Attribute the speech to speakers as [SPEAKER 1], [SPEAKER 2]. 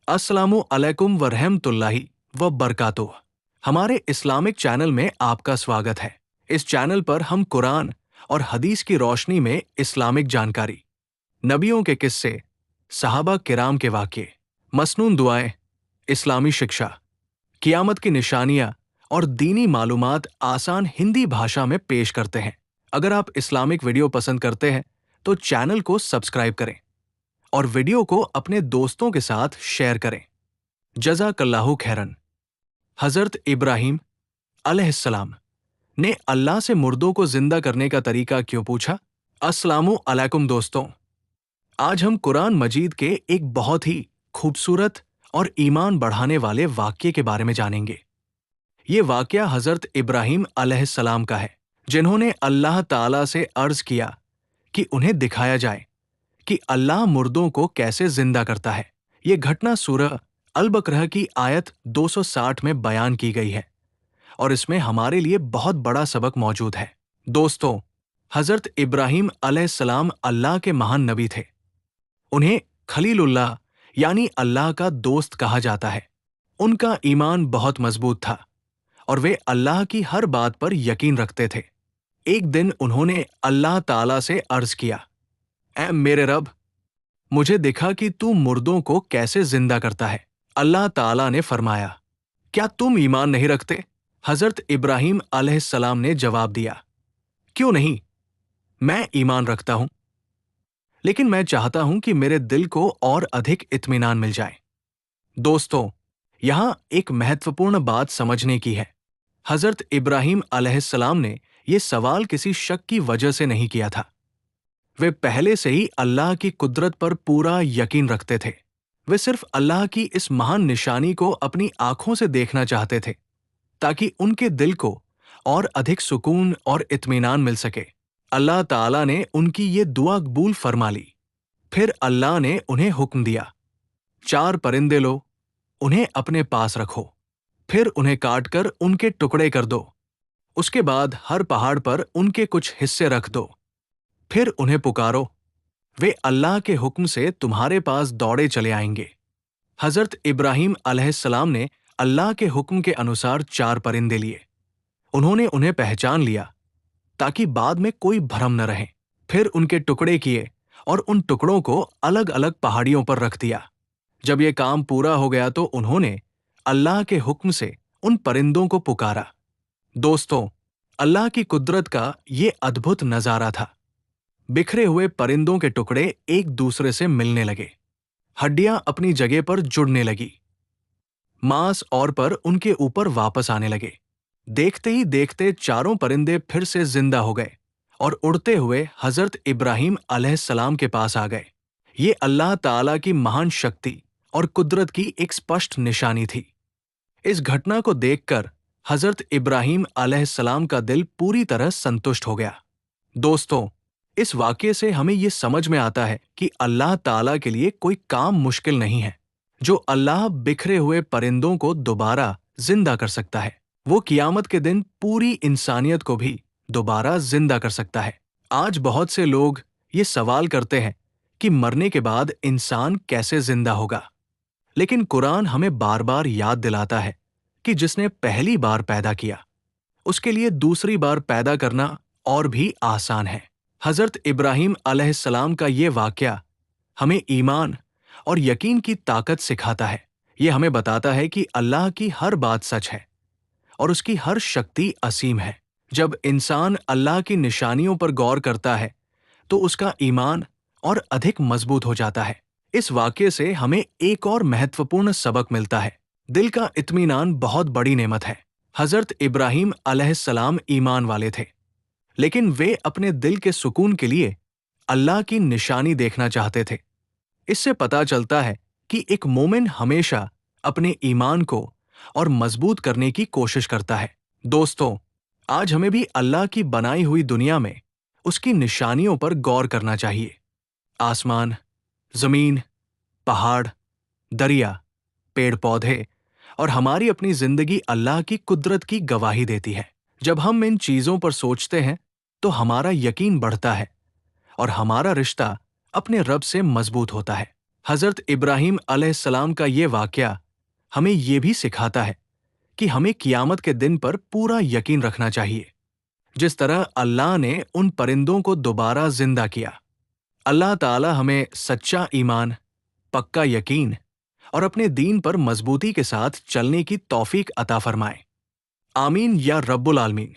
[SPEAKER 1] अस्सलामु अलैकुम व रहमतुल्लाहि व बरकातुह। हमारे इस्लामिक चैनल में आपका स्वागत है। इस चैनल पर हम कुरान और हदीस की रोशनी में इस्लामिक जानकारी, नबियों के किस्से, सहाबा किराम के वाक़ये, मसनून दुआएं, इस्लामी शिक्षा, क़यामत की निशानियां और दीनी मालूमात आसान हिंदी भाषा में पेश करते हैं। अगर आप इस्लामिक वीडियो पसंद करते हैं तो चैनल को सब्सक्राइब करें और वीडियो को अपने दोस्तों के साथ शेयर करें। जज़ाकल्लाहु खैरन। हज़रत इब्राहीम अलैहिस्सलाम ने अल्लाह से मुर्दों को जिंदा करने का तरीका क्यों पूछा? अस्सलामु अलैकुम दोस्तों, आज हम कुरान मजीद के एक बहुत ही खूबसूरत और ईमान बढ़ाने वाले वाक्य के बारे में जानेंगे। ये वाकया हज़रत इब्राहीम अलैहिस्सलाम का है, जिन्होंने अल्लाह ताला से अर्ज किया कि उन्हें दिखाया जाए कि अल्लाह मुर्दों को कैसे जिंदा करता है। ये घटना सूरह अल बकरह की आयत 260 में बयान की गई है और इसमें हमारे लिए बहुत बड़ा सबक मौजूद है। दोस्तों, हज़रत इब्राहीम अलैहिस्सलाम अल्लाह के महान नबी थे। उन्हें खलीलुल्लाह यानी अल्लाह का दोस्त कहा जाता है। उनका ईमान बहुत मजबूत था और वे अल्लाह की हर बात पर यकीन रखते थे। एक दिन उन्होंने अल्लाह ताला से अर्ज किया, ऐ मेरे रब, मुझे दिखा कि तू मुर्दों को कैसे जिंदा करता है। अल्लाह ताला ने फरमाया, क्या तुम ईमान नहीं रखते? हजरत इब्राहीम अलैहिस्सलाम ने जवाब दिया, क्यों नहीं, मैं ईमान रखता हूं, लेकिन मैं चाहता हूं कि मेरे दिल को और अधिक इत्मीनान मिल जाए। दोस्तों, यहां एक महत्वपूर्ण बात समझने की है। हजरत इब्राहीम अलैहिस्सलाम ने यह सवाल किसी शक की वजह से नहीं किया था। वे पहले से ही अल्लाह की कुदरत पर पूरा यकीन रखते थे। वे सिर्फ अल्लाह की इस महान निशानी को अपनी आंखों से देखना चाहते थे, ताकि उनके दिल को और अधिक सुकून और इत्मीनान मिल सके। अल्लाह ताला ने उनकी ये दुआ कबूल फरमा ली। फिर अल्लाह ने उन्हें हुक्म दिया, 4 परिंदे लो, उन्हें अपने पास रखो, फिर उन्हें काट कर उनके टुकड़े कर दो। उसके बाद हर पहाड़ पर उनके कुछ हिस्से रख दो, फिर उन्हें पुकारो, वे अल्लाह के हुक्म से तुम्हारे पास दौड़े चले आएंगे। हजरत इब्राहीम अलैहिस्सलाम ने अल्लाह के हुक्म के अनुसार 4 परिंदे लिए। उन्होंने उन्हें पहचान लिया ताकि बाद में कोई भ्रम न रहे। फिर उनके टुकड़े किए और उन टुकड़ों को अलग अलग पहाड़ियों पर रख दिया। जब ये काम पूरा हो गया तो उन्होंने अल्लाह के हुक्म से उन परिंदों को पुकारा। दोस्तों, अल्लाह की कुदरत का ये अद्भुत नजारा था। बिखरे हुए परिंदों के टुकड़े एक दूसरे से मिलने लगे, हड्डियां अपनी जगह पर जुड़ने लगी, मांस और पर उनके ऊपर वापस आने लगे। देखते ही देखते 4 परिंदे फिर से जिंदा हो गए और उड़ते हुए हजरत इब्राहीम अलैहिस्सलाम के पास आ गए। ये अल्लाह ताला की महान शक्ति और कुदरत की एक स्पष्ट निशानी थी। इस घटना को देखकर हजरत इब्राहीम अलैहिस्सलाम का दिल पूरी तरह संतुष्ट हो गया। दोस्तों, इस वाक़ये से हमें ये समझ में आता है कि अल्लाह ताला के लिए कोई काम मुश्किल नहीं है। जो अल्लाह बिखरे हुए परिंदों को दोबारा जिंदा कर सकता है, वो क़यामत के दिन पूरी इंसानियत को भी दोबारा जिंदा कर सकता है। आज बहुत से लोग ये सवाल करते हैं कि मरने के बाद इंसान कैसे जिंदा होगा, लेकिन कुरान हमें बार बार याद दिलाता है कि जिसने पहली बार पैदा किया, उसके लिए दूसरी बार पैदा करना और भी आसान है। हजरत इब्राहीम अलैहिस्सलाम का ये वाक़या हमें ईमान और यकीन की ताकत सिखाता है। ये हमें बताता है कि अल्लाह की हर बात सच है और उसकी हर शक्ति असीम है। जब इंसान अल्लाह की निशानियों पर गौर करता है तो उसका ईमान और अधिक मजबूत हो जाता है। इस वाक़ये से हमें एक और महत्वपूर्ण सबक मिलता है। दिल का इत्मीनान बहुत बड़ी नेमत है। हजरत इब्राहीम अलैहिस्सलाम ईमान वाले थे, लेकिन वे अपने दिल के सुकून के लिए अल्लाह की निशानी देखना चाहते थे। इससे पता चलता है कि एक मोमिन हमेशा अपने ईमान को और मजबूत करने की कोशिश करता है। दोस्तों, आज हमें भी अल्लाह की बनाई हुई दुनिया में उसकी निशानियों पर गौर करना चाहिए। आसमान, जमीन, पहाड़, दरिया, पेड़ पौधे और हमारी अपनी जिंदगी अल्लाह की कुदरत की गवाही देती है। जब हम इन चीजों पर सोचते हैं तो हमारा यकीन बढ़ता है और हमारा रिश्ता अपने रब से मजबूत होता है। حضرت ابراہیم علیہ السلام کا یہ واقعہ ہمیں یہ بھی سکھاتا ہے کہ ہمیں قیامت کے دن پر پورا یقین رکھنا چاہیے، جس طرح اللہ نے ان پرندوں کو دوبارہ زندہ کیا۔ اللہ تعالی ہمیں سچا ایمان، پکا یقین اور اپنے دین پر مضبوطی کے ساتھ چلنے کی توفیق عطا فرمائے۔ آمین یا رب العالمین۔